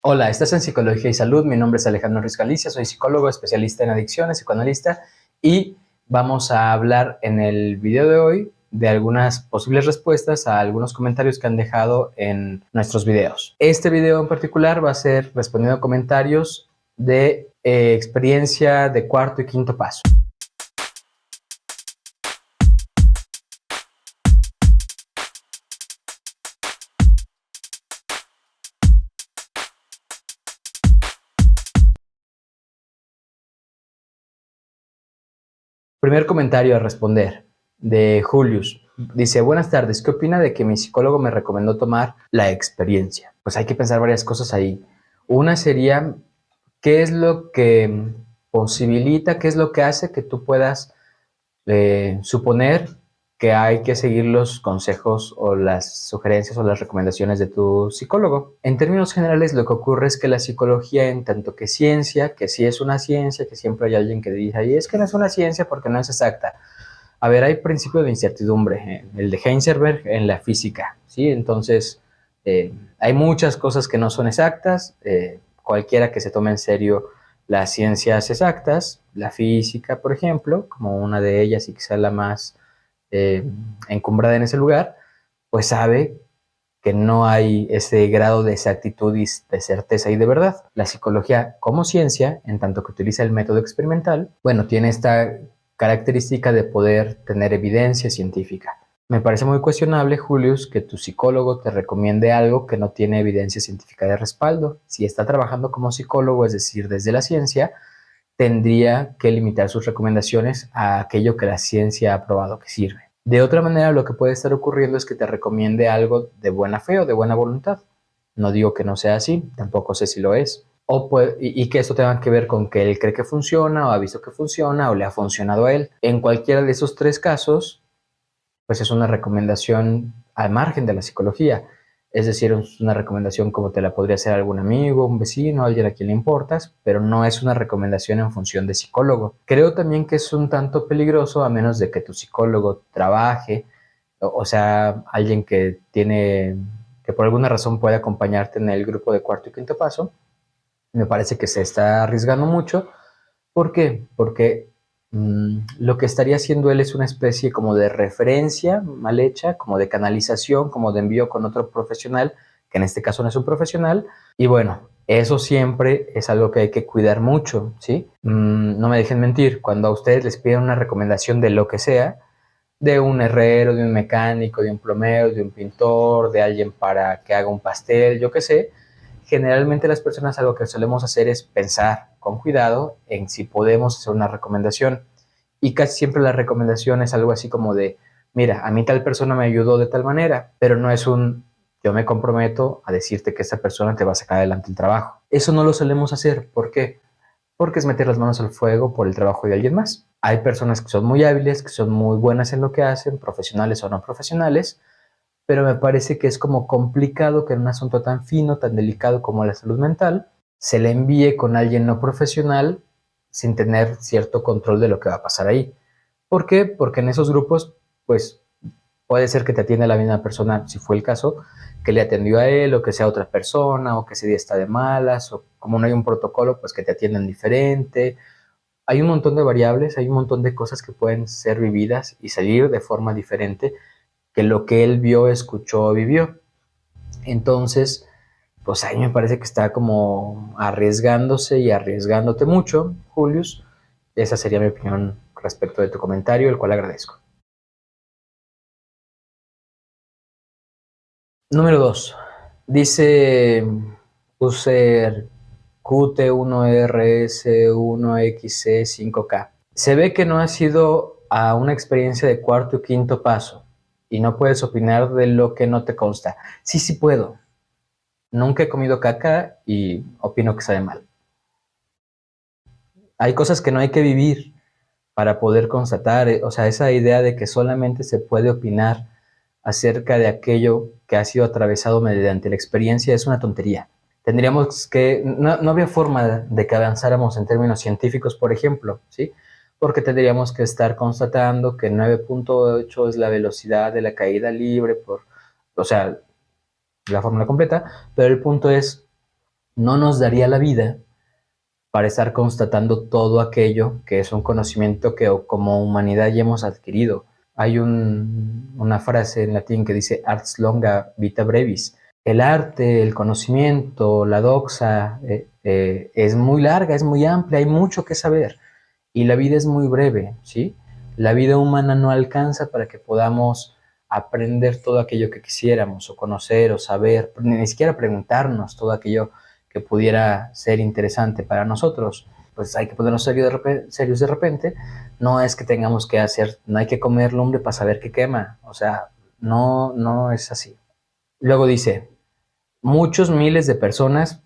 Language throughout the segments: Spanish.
Hola, estás en Psicología y Salud. Mi nombre es Alejandro Ruiz Galicia, soy psicólogo, especialista en adicciones, psicoanalista, y vamos a hablar en el video de hoy de algunas posibles respuestas a algunos comentarios que han dejado en nuestros videos. Este video en particular va a ser respondiendo a comentarios de experiencia de cuarto y quinto paso. Primer comentario a responder de Julius. Dice, buenas tardes, ¿qué opina de que mi psicólogo me recomendó tomar la experiencia? Pues hay que pensar varias cosas ahí. Una sería, ¿qué es lo que posibilita, qué es lo que hace que tú puedas suponer que hay que seguir los consejos o las sugerencias o las recomendaciones de tu psicólogo? En términos generales, lo que ocurre es que la psicología, en tanto que ciencia, que sí es una ciencia, que siempre hay alguien que dice, y es que no es una ciencia porque no es exacta. A ver, hay principio de incertidumbre, el de Heisenberg en la física, ¿sí? Entonces, hay muchas cosas que no son exactas, cualquiera que se tome en serio las ciencias exactas, la física, por ejemplo, como una de ellas y quizá la más encumbrada en ese lugar, pues sabe que no hay ese grado de exactitud y de certeza y de verdad. La psicología como ciencia, en tanto que utiliza el método experimental, bueno, tiene esta característica de poder tener evidencia científica. Me parece muy cuestionable, Julius, que tu psicólogo te recomiende algo que no tiene evidencia científica de respaldo. Si está trabajando como psicólogo, es decir, desde la ciencia, tendría que limitar sus recomendaciones a aquello que la ciencia ha probado que sirve. De otra manera, lo que puede estar ocurriendo es que te recomiende algo de buena fe o de buena voluntad. No digo que no sea así, tampoco sé si lo es. Y que esto tenga que ver con que él cree que funciona o ha visto que funciona o le ha funcionado a él. En cualquiera de esos tres casos, pues es una recomendación al margen de la psicología. Es decir, es una recomendación como te la podría hacer algún amigo, un vecino, alguien a quien le importas, pero no es una recomendación en función de psicólogo. Creo también que es un tanto peligroso a menos de que tu psicólogo trabaje, o sea, alguien que tiene, que por alguna razón puede acompañarte en el grupo de cuarto y quinto paso. Me parece que se está arriesgando mucho. ¿Por qué? Porque lo que estaría haciendo él es una especie como de referencia mal hecha, como de canalización, como de envío con otro profesional, que en este caso no es un profesional. Y bueno, eso siempre es algo que hay que cuidar mucho, ¿sí? No me dejen mentir, cuando a ustedes les piden una recomendación de lo que sea, de un herrero, de un mecánico, de un plomero, de un pintor, de alguien para que haga un pastel, yo qué sé, generalmente las personas algo que solemos hacer es pensar con cuidado en si podemos hacer una recomendación. Y casi siempre la recomendación es algo así como de, mira, a mí tal persona me ayudó de tal manera, pero no es un, yo me comprometo a decirte que esta persona te va a sacar adelante el trabajo. Eso no lo solemos hacer. ¿Por qué? Porque es meter las manos al fuego por el trabajo de alguien más. Hay personas que son muy hábiles, que son muy buenas en lo que hacen, profesionales o no profesionales, pero me parece que es como complicado que en un asunto tan fino, tan delicado como la salud mental, se le envíe con alguien no profesional sin tener cierto control de lo que va a pasar ahí. ¿Por qué? Porque en esos grupos, pues puede ser que te atienda la misma persona, si fue el caso, que le atendió a él, o que sea otra persona, o que ese día está de malas, o como no hay un protocolo, pues que te atiendan diferente. Hay un montón de variables, hay un montón de cosas que pueden ser vividas y salir de forma diferente que lo que él vio, escuchó, vivió. Entonces, pues ahí me parece que está como arriesgándose y arriesgándote mucho, Julius. Esa sería mi opinión respecto de tu comentario, el cual agradezco. Número 2. Dice user QT1RS1XC5K. Se ve que no has ido a una experiencia de cuarto y quinto paso y no puedes opinar de lo que no te consta. Sí, sí puedo. Nunca he comido caca y opino que sabe mal. Hay cosas que no hay que vivir para poder constatar, o sea, esa idea de que solamente se puede opinar acerca de aquello que ha sido atravesado mediante la experiencia es una tontería. Tendríamos que, no había forma de que avanzáramos en términos científicos, por ejemplo, ¿sí? Porque tendríamos que estar constatando que 9.8 es la velocidad de la caída libre, o sea, la fórmula completa, pero el punto es, no nos daría la vida para estar constatando todo aquello que es un conocimiento que como humanidad ya hemos adquirido. Hay una frase en latín que dice ars longa vita brevis. El arte, el conocimiento, la doxa es muy larga, es muy amplia, hay mucho que saber y la vida es muy breve, ¿sí? La vida humana no alcanza para que podamos aprender todo aquello que quisiéramos o conocer o saber, ni siquiera preguntarnos todo aquello que pudiera ser interesante para nosotros. Pues hay que ponernos serios de repente. No es que tengamos que hacer, no hay que comer lumbre para saber qué quema. O sea, no es así. Luego dice, muchos miles de personas,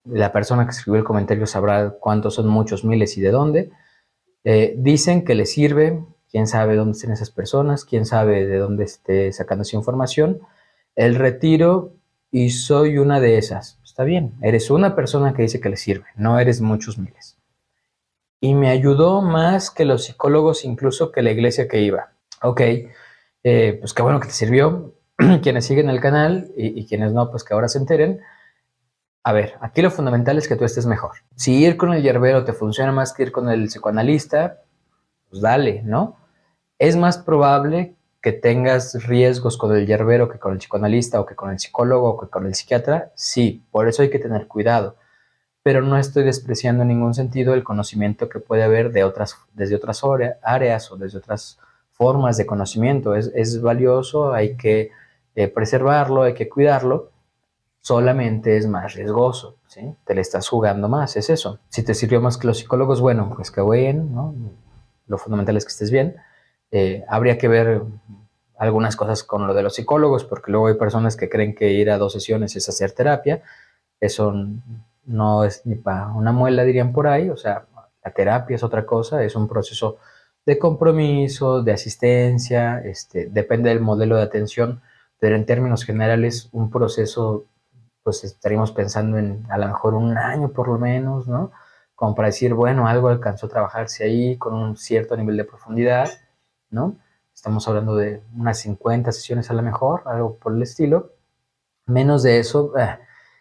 la persona que escribió el comentario sabrá cuántos son muchos miles y de dónde, dicen que les sirve, quién sabe dónde estén esas personas, quién sabe de dónde esté sacando esa información, el retiro y soy una de esas. Está bien, eres una persona que dice que le sirve, no eres muchos miles. Y me ayudó más que los psicólogos, incluso que la iglesia que iba. Ok, pues qué bueno que te sirvió. Quienes siguen el canal y quienes no, pues que ahora se enteren. A ver, aquí lo fundamental es que tú estés mejor. Si ir con el yerbero te funciona más que ir con el psicoanalista, pues dale, ¿no? Es más probable que tengas riesgos con el yerbero que con el psicoanalista o que con el psicólogo o que con el psiquiatra. Sí, por eso hay que tener cuidado. Pero no estoy despreciando en ningún sentido el conocimiento que puede haber desde otras áreas o desde otras formas de conocimiento. Es valioso, hay que preservarlo, hay que cuidarlo, solamente es más riesgoso, ¿sí? Te le estás jugando más, es eso. Si te sirvió más que los psicólogos, bueno, pues qué bueno, ¿no? Lo fundamental es que estés bien. Habría que ver algunas cosas con lo de los psicólogos, porque luego hay personas que creen que ir a 2 sesiones es hacer terapia. Eso no es ni para una muela, dirían por ahí. O sea, la terapia es otra cosa, es un proceso de compromiso, de asistencia, depende del modelo de atención, pero en términos generales un proceso, pues estaríamos pensando en a lo mejor un año por lo menos, ¿no? Como para decir, bueno, algo alcanzó a trabajarse ahí con un cierto nivel de profundidad, ¿no? Estamos hablando de unas 50 sesiones a lo mejor, algo por el estilo. Menos de eso,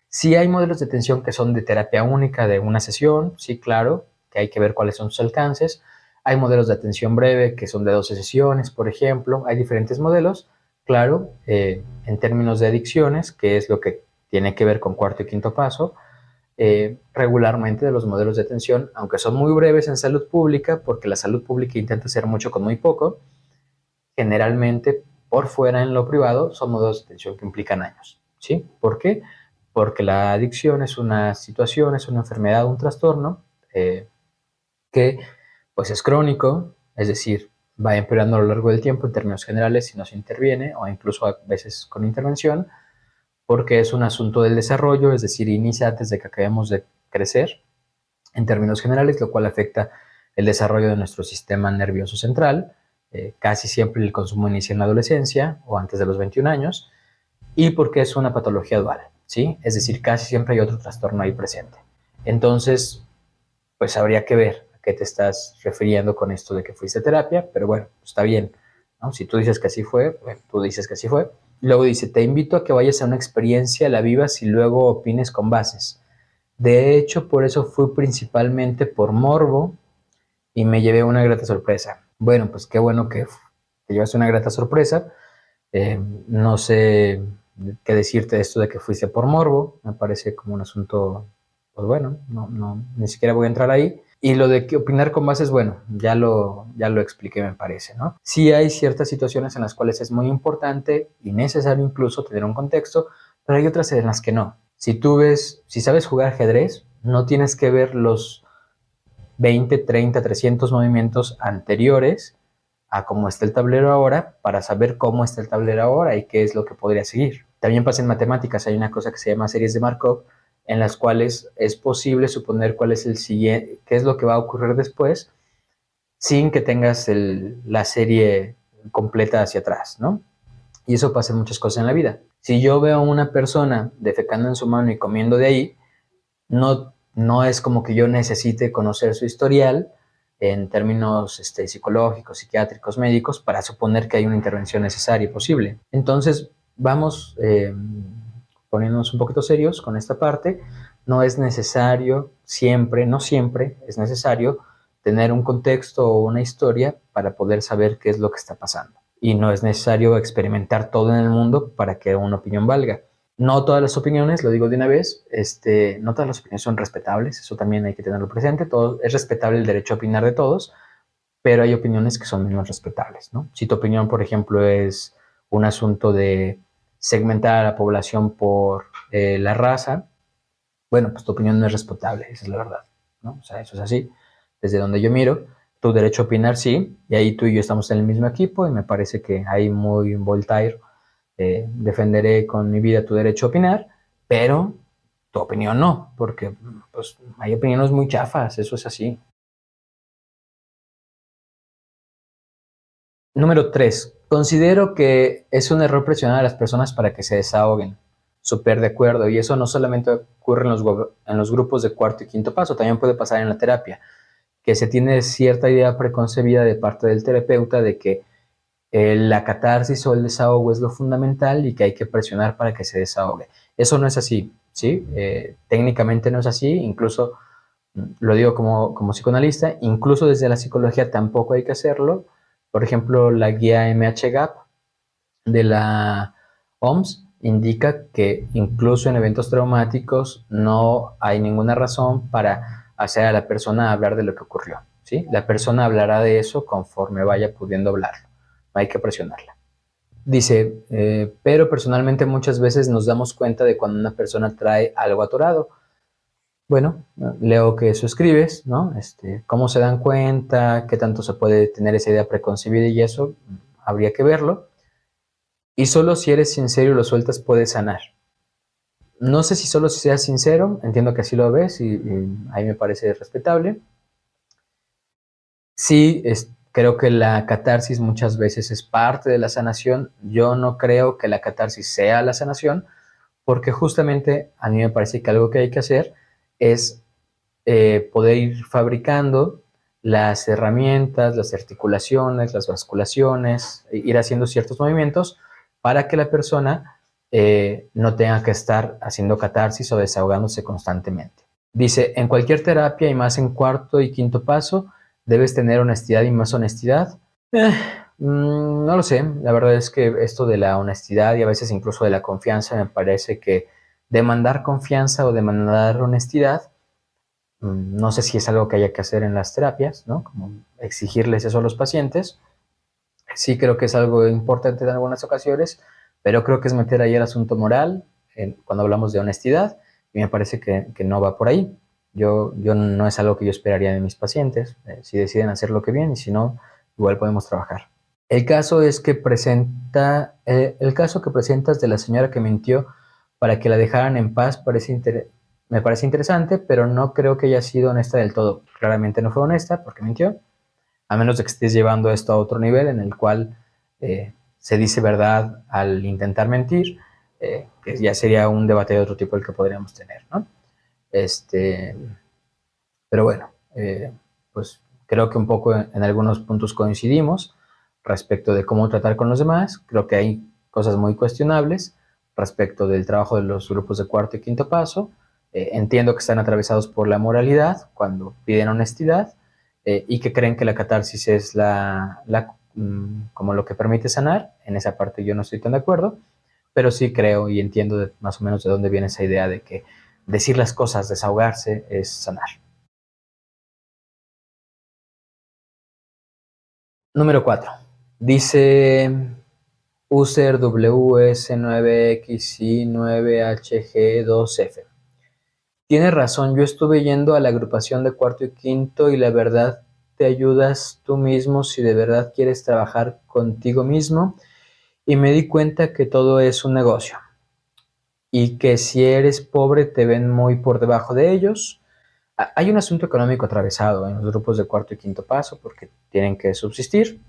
sí hay modelos de atención que son de terapia única de una sesión, sí, claro, que hay que ver cuáles son sus alcances. Hay modelos de atención breve que son de 12 sesiones, por ejemplo. Hay diferentes modelos, claro, en términos de adicciones, que es lo que tiene que ver con cuarto y quinto paso, regularmente de los modelos de atención, aunque son muy breves en salud pública, porque la salud pública intenta hacer mucho con muy poco, generalmente por fuera en lo privado son modelos de atención que implican años. ¿Sí? ¿Por qué? Porque la adicción es una situación, es una enfermedad, un trastorno que pues es crónico, es decir, va empeorando a lo largo del tiempo en términos generales si no se interviene o incluso a veces con intervención, porque es un asunto del desarrollo, es decir, inicia antes de que acabemos de crecer en términos generales, lo cual afecta el desarrollo de nuestro sistema nervioso central. Casi siempre el consumo inicia en la adolescencia o antes de los 21 años, y porque es una patología dual, ¿sí? Es decir, casi siempre hay otro trastorno ahí presente. Entonces, pues habría que ver a qué te estás refiriendo con esto de que fuiste a terapia, pero bueno, está bien, ¿no? Si tú dices que así fue, bueno, tú dices que así fue. Luego dice, te invito a que vayas a una experiencia, la vivas y luego opines con bases. De hecho, por eso fui principalmente por morbo y me llevé una grata sorpresa. Bueno, pues qué bueno que te llevaste una grata sorpresa. No sé qué decirte de esto de que fuiste por morbo. Me parece como un asunto, pues bueno, ni siquiera voy a entrar ahí. Y lo de que opinar con bases, bueno, ya lo expliqué, me parece, ¿no? Sí hay ciertas situaciones en las cuales es muy importante y necesario incluso tener un contexto, pero hay otras en las que no. Si sabes jugar ajedrez, no tienes que ver los 20, 30, 300 movimientos anteriores a cómo está el tablero ahora para saber cómo está el tablero ahora y qué es lo que podría seguir. También pasa en matemáticas, hay una cosa que se llama series de Markov, en las cuales es posible suponer cuál es el siguiente, qué es lo que va a ocurrir después, sin que tengas la serie completa hacia atrás, ¿no? Y eso pasa en muchas cosas en la vida. Si yo veo a una persona defecando en su mano y comiendo de ahí, no es como que yo necesite conocer su historial en términos psicológicos, psiquiátricos, médicos, para suponer que hay una intervención necesaria y posible. Entonces, vamos poniéndonos un poquito serios con esta parte, no es necesario siempre, no siempre es necesario tener un contexto o una historia para poder saber qué es lo que está pasando. Y no es necesario experimentar todo en el mundo para que una opinión valga. No todas las opiniones, lo digo de una vez, no todas las opiniones son respetables, eso también hay que tenerlo presente. Todo, es respetable el derecho a opinar de todos, pero hay opiniones que son menos respetables, ¿no? Si tu opinión, por ejemplo, es un asunto de segmentar a la población por la raza, bueno, pues tu opinión no es respetable, esa es la verdad, ¿no? O sea, eso es así. Desde donde yo miro, tu derecho a opinar sí, y ahí tú y yo estamos en el mismo equipo, y me parece que ahí muy Voltaire, defenderé con mi vida tu derecho a opinar, pero tu opinión no, porque pues, hay opiniones muy chafas, eso es así. Número 3. Considero que es un error presionar a las personas para que se desahoguen. Súper de acuerdo. Y eso no solamente ocurre en los grupos de cuarto y quinto paso, también puede pasar en la terapia, que se tiene cierta idea preconcebida de parte del terapeuta de que la catarsis o el desahogo es lo fundamental y que hay que presionar para que se desahogue. Eso no es así, ¿sí? Técnicamente no es así, incluso lo digo como psicoanalista, incluso desde la psicología tampoco hay que hacerlo. Por ejemplo, la guía MHGAP de la OMS indica que incluso en eventos traumáticos no hay ninguna razón para hacer a la persona hablar de lo que ocurrió, ¿sí? La persona hablará de eso conforme vaya pudiendo hablarlo, no hay que presionarla. Dice, pero personalmente muchas veces nos damos cuenta de cuando una persona trae algo atorado. Bueno, leo que eso escribes, ¿no? ¿Cómo se dan cuenta? ¿Qué tanto se puede tener esa idea preconcebida y eso? Habría que verlo. Y solo si eres sincero y lo sueltas puedes sanar. No sé si solo si seas sincero, entiendo que así lo ves y ahí me parece respetable. Sí, creo que la catarsis muchas veces es parte de la sanación. Yo no creo que la catarsis sea la sanación, porque justamente a mí me parece que algo que hay que hacer es poder ir fabricando las herramientas, las articulaciones, las basculaciones, ir haciendo ciertos movimientos para que la persona no tenga que estar haciendo catarsis o desahogándose constantemente. Dice, en cualquier terapia y más en cuarto y quinto paso, debes tener honestidad y más honestidad. No lo sé, la verdad es que esto de la honestidad y a veces incluso de la confianza me parece que demandar confianza o demandar honestidad, no sé si es algo que haya que hacer en las terapias, ¿no? Como exigirles eso a los pacientes. Sí creo que es algo importante en algunas ocasiones, pero creo que es meter ahí el asunto moral cuando hablamos de honestidad y me parece que no va por ahí. Yo no es algo que yo esperaría de mis pacientes, si deciden hacer lo que bien y si no, igual podemos trabajar. El caso es que el caso que presentas de la señora que mintió para que la dejaran en paz me parece interesante, pero no creo que haya sido honesta del todo. Claramente no fue honesta porque mintió, a menos de que estés llevando esto a otro nivel en el cual se dice verdad al intentar mentir, que ya sería un debate de otro tipo el que podríamos tener, ¿no? Este, pero bueno, pues creo que un poco en algunos puntos coincidimos respecto de cómo tratar con los demás. Creo que hay cosas muy cuestionables respecto del trabajo de los grupos de cuarto y quinto paso. Entiendo que están atravesados por la moralidad cuando piden honestidad y que creen que la catarsis es como lo que permite sanar. En esa parte yo no estoy tan de acuerdo, pero sí creo y entiendo más o menos de dónde viene esa idea de que decir las cosas, desahogarse, es sanar. Número 4. Dice user WS9XI9HG2F. Tienes razón, yo estuve yendo a la agrupación de cuarto y quinto y la verdad te ayudas tú mismo si de verdad quieres trabajar contigo mismo y me di cuenta que todo es un negocio y que si eres pobre te ven muy por debajo de ellos. Hay un asunto económico atravesado en los grupos de cuarto y quinto paso porque tienen que subsistir,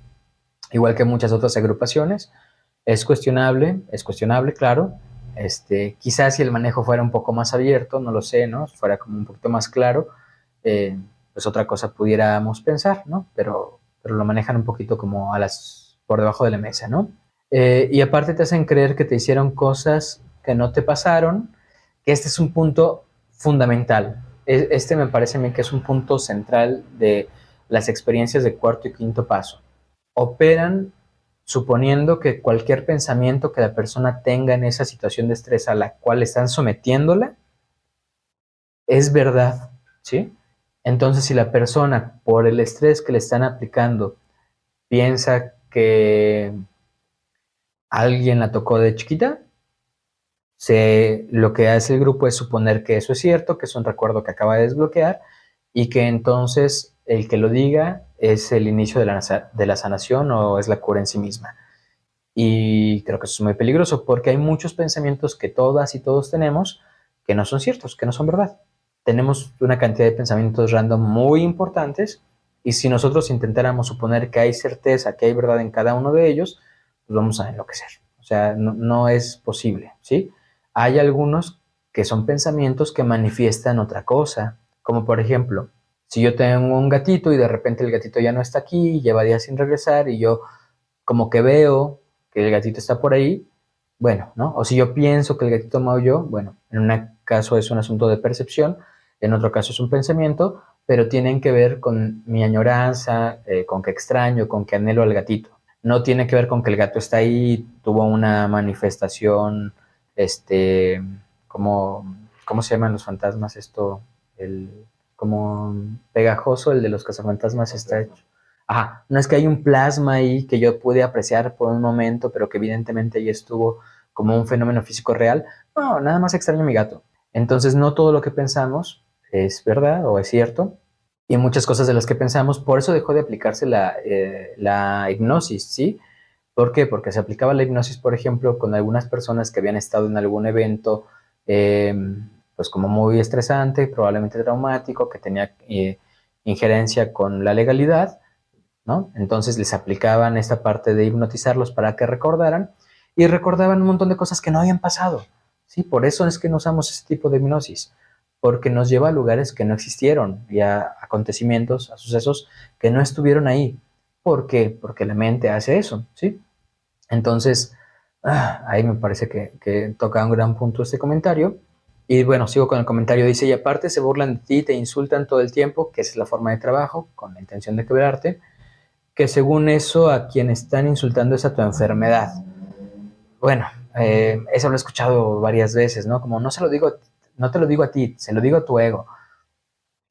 igual que muchas otras agrupaciones. Es cuestionable, claro. Quizás si el manejo fuera un poco más abierto, no lo sé, ¿no? Fuera como un poquito más claro, pues otra cosa pudiéramos pensar, ¿no? Pero lo manejan un poquito como por debajo de la mesa, ¿no? Y aparte te hacen creer que te hicieron cosas que no te pasaron, que este es un punto fundamental. Este me parece a mí que es un punto central de las experiencias de cuarto y quinto paso. Operan suponiendo que cualquier pensamiento que la persona tenga en esa situación de estrés a la cual están sometiéndola es verdad, ¿sí? Entonces, si la persona, por el estrés que le están aplicando, piensa que alguien la tocó de chiquita, lo que hace el grupo es suponer que eso es cierto, que es un recuerdo que acaba de desbloquear y que entonces el que lo diga es el inicio de la sanación o es la cura en sí misma. Y creo que eso es muy peligroso porque hay muchos pensamientos que todas y todos tenemos que no son ciertos, que no son verdad. Tenemos una cantidad de pensamientos random muy importantes y si nosotros intentáramos suponer que hay certeza, que hay verdad en cada uno de ellos, pues vamos a enloquecer. O sea, no es posible, ¿sí? Hay algunos que son pensamientos que manifiestan otra cosa, como por ejemplo, si yo tengo un gatito y de repente el gatito ya no está aquí, lleva días sin regresar y yo como que veo que el gatito está por ahí, bueno, ¿no? O si yo pienso que el gatito maulló, bueno, en un caso es un asunto de percepción, en otro caso es un pensamiento, pero tienen que ver con mi añoranza, con que extraño, con que anhelo al gatito. No tiene que ver con que el gato está ahí, tuvo una manifestación, este, como, ¿cómo se llaman los fantasmas? Esto, como pegajoso, el de los cazafantasmas está hecho. Ajá, no es que hay un plasma ahí que yo pude apreciar por un momento, pero que evidentemente ahí estuvo como un fenómeno físico real. No, nada más extraño a mi gato. Entonces, no todo lo que pensamos es verdad o es cierto. Y muchas cosas de las que pensamos, por eso dejó de aplicarse la hipnosis, ¿sí? ¿Por qué? Porque se aplicaba la hipnosis, por ejemplo, con algunas personas que habían estado en algún evento, eh, pues como muy estresante, probablemente traumático, que tenía injerencia con la legalidad, ¿no? Entonces les aplicaban esta parte de hipnotizarlos para que recordaran y recordaban un montón de cosas que no habían pasado, ¿sí? Por eso es que no usamos ese tipo de hipnosis, porque nos lleva a lugares que no existieron y a acontecimientos, a sucesos que no estuvieron ahí. ¿Por qué? Porque la mente hace eso, ¿sí? Entonces, ahí me parece que toca un gran punto este comentario. Y bueno, sigo con el comentario. Dice, y aparte se burlan de ti, te insultan todo el tiempo, que esa es la forma de trabajo, con la intención de quebrarte, que según eso a quien están insultando es a tu enfermedad. Bueno, eso lo he escuchado varias veces, ¿no? Como no te lo digo a ti, se lo digo a tu ego.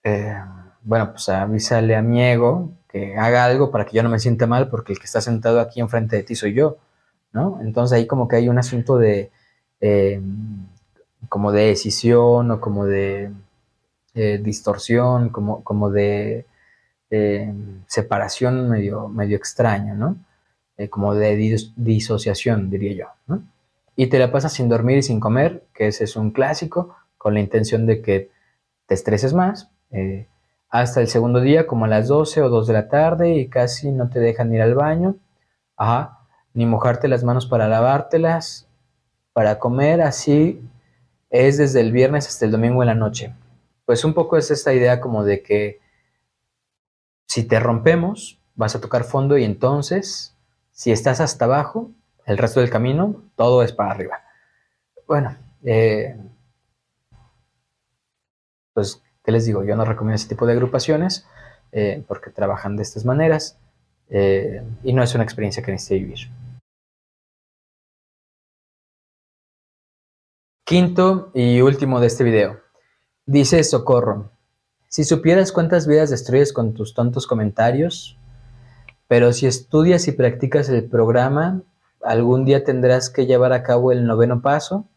Eh, bueno, pues avísale a mi ego que haga algo para que yo no me sienta mal porque el que está sentado aquí enfrente de ti soy yo, ¿no? Entonces ahí como que hay un asunto de eh, como de decisión o como de distorsión, como de eh, separación medio extraña, ¿no? Como de disociación, diría yo, ¿no? Y te la pasas sin dormir y sin comer, que ese es un clásico, con la intención de que te estreses más, hasta el segundo día, como a las 12 o 2 de la tarde, y casi no te dejan ir al baño, ajá, ni mojarte las manos para lavártelas, para comer, así es desde el viernes hasta el domingo en la noche. Pues un poco es esta idea como de que si te rompemos, vas a tocar fondo y entonces, si estás hasta abajo, el resto del camino, todo es para arriba. Bueno, pues, ¿qué les digo? Yo no recomiendo ese tipo de agrupaciones porque trabajan de estas maneras y no es una experiencia que necesite vivir. Quinto y último de este video. Dice Socorro, si supieras cuántas vidas destruyes con tus tontos comentarios, pero si estudias y practicas el programa, algún día tendrás que llevar a cabo el noveno paso,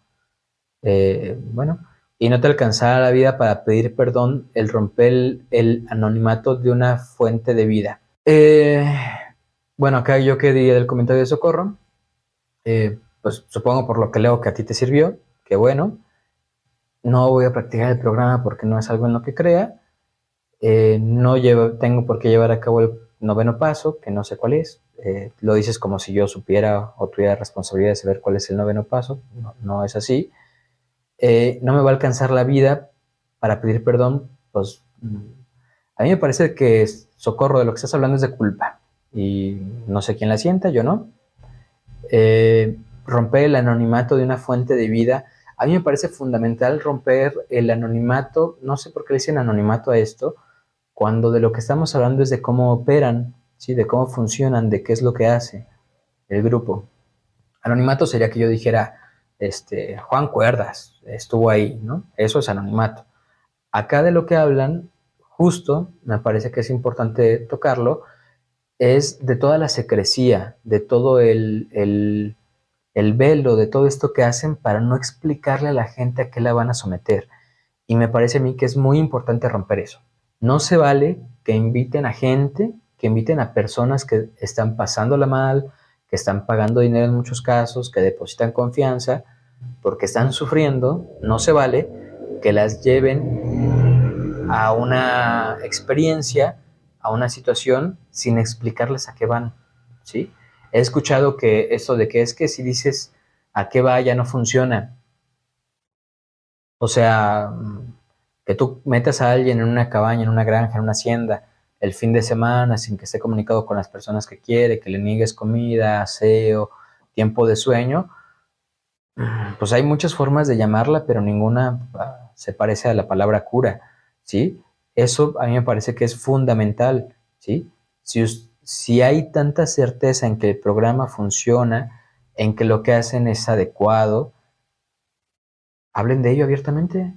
bueno, y no te alcanzará la vida para pedir perdón, el romper el anonimato de una fuente de vida. Bueno, acá yo qué diría del comentario de Socorro, pues supongo por lo que leo que a ti te sirvió, que bueno, no voy a practicar el programa porque no es algo en lo que crea, no tengo por qué llevar a cabo el noveno paso, que no sé cuál es, lo dices como si yo supiera o tuviera responsabilidad de saber cuál es el noveno paso, no, no es así. No me va a alcanzar la vida para pedir perdón, pues a mí me parece que Socorro de lo que estás hablando es de culpa y no sé quién la sienta, yo no. romper el anonimato de una fuente de vida. A mí me parece fundamental romper el anonimato, no sé por qué le dicen anonimato a esto, cuando de lo que estamos hablando es de cómo operan, ¿sí? De cómo funcionan, de qué es lo que hace el grupo. Anonimato sería que yo dijera, Juan Cuerdas estuvo ahí, ¿no? Eso es anonimato. Acá de lo que hablan, justo, me parece que es importante tocarlo, es de toda la secrecía, de todo el velo, de todo esto que hacen para no explicarle a la gente a qué la van a someter. Y me parece a mí que es muy importante romper eso. No se vale que inviten a gente, que inviten a personas que están pasándola mal, que están pagando dinero en muchos casos, que depositan confianza, porque están sufriendo. No se vale que las lleven a una experiencia, a una situación, sin explicarles a qué van, ¿sí? He escuchado que esto de que es que si dices a qué va ya no funciona. O sea, que tú metas a alguien en una cabaña, en una granja, en una hacienda, el fin de semana, sin que esté comunicado con las personas que quiere, que le niegues comida, aseo, tiempo de sueño, pues hay muchas formas de llamarla, pero ninguna se parece a la palabra cura, ¿sí? Eso a mí me parece que es fundamental, ¿sí? Si hay tanta certeza en que el programa funciona, en que lo que hacen es adecuado, hablen de ello abiertamente.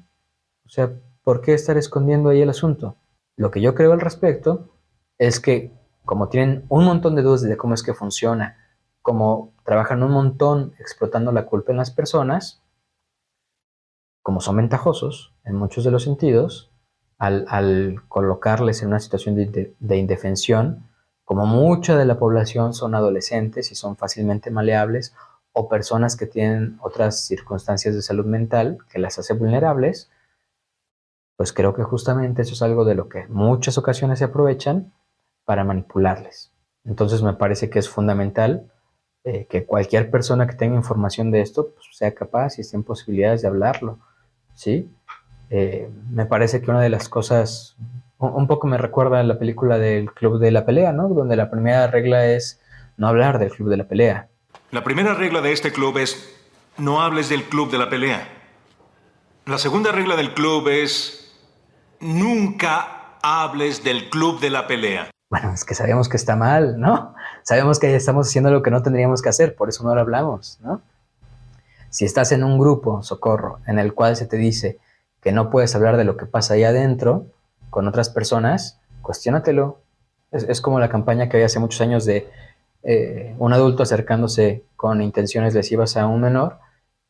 O sea, ¿por qué estar escondiendo ahí el asunto? Lo que yo creo al respecto es que como tienen un montón de dudas de cómo es que funciona, como trabajan un montón explotando la culpa en las personas, como son ventajosos en muchos de los sentidos, al colocarles en una situación de indefensión, como mucha de la población son adolescentes y son fácilmente maleables, o personas que tienen otras circunstancias de salud mental que las hace vulnerables, pues creo que justamente eso es algo de lo que en muchas ocasiones se aprovechan para manipularles. Entonces me parece que es fundamental que cualquier persona que tenga información de esto pues, sea capaz y esté en posibilidades de hablarlo, ¿sí? Me parece que una de las cosas, un poco me recuerda a la película del Club de la Pelea, ¿no? Donde la primera regla es no hablar del Club de la Pelea. La primera regla de este club es no hables del Club de la Pelea. La segunda regla del club es nunca hables del Club de la Pelea. Bueno, es que sabemos que está mal, ¿no? Sabemos que estamos haciendo lo que no tendríamos que hacer, por eso no lo hablamos, ¿no? Si estás en un grupo, socorro, en el cual se te dice que no puedes hablar de lo que pasa ahí adentro con otras personas, cuestiónatelo. Es como la campaña que había hace muchos años de un adulto acercándose con intenciones lesivas a un menor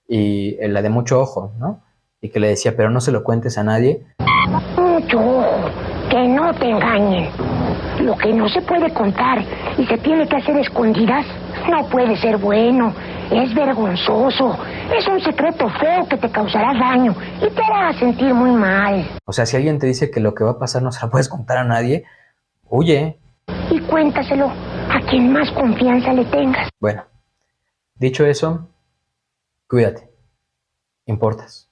y la de mucho ojo, ¿no? Y que le decía, pero no se lo cuentes a nadie. Mucho ojo, que no te engañen. Lo que no se puede contar y se tiene que hacer escondidas no puede ser bueno. Es vergonzoso. Es un secreto feo que te causará daño y te hará sentir muy mal. O sea, si alguien te dice que lo que va a pasar no se lo puedes contar a nadie, huye. Y cuéntaselo a quien más confianza le tengas. Bueno, dicho eso, cuídate. Importas.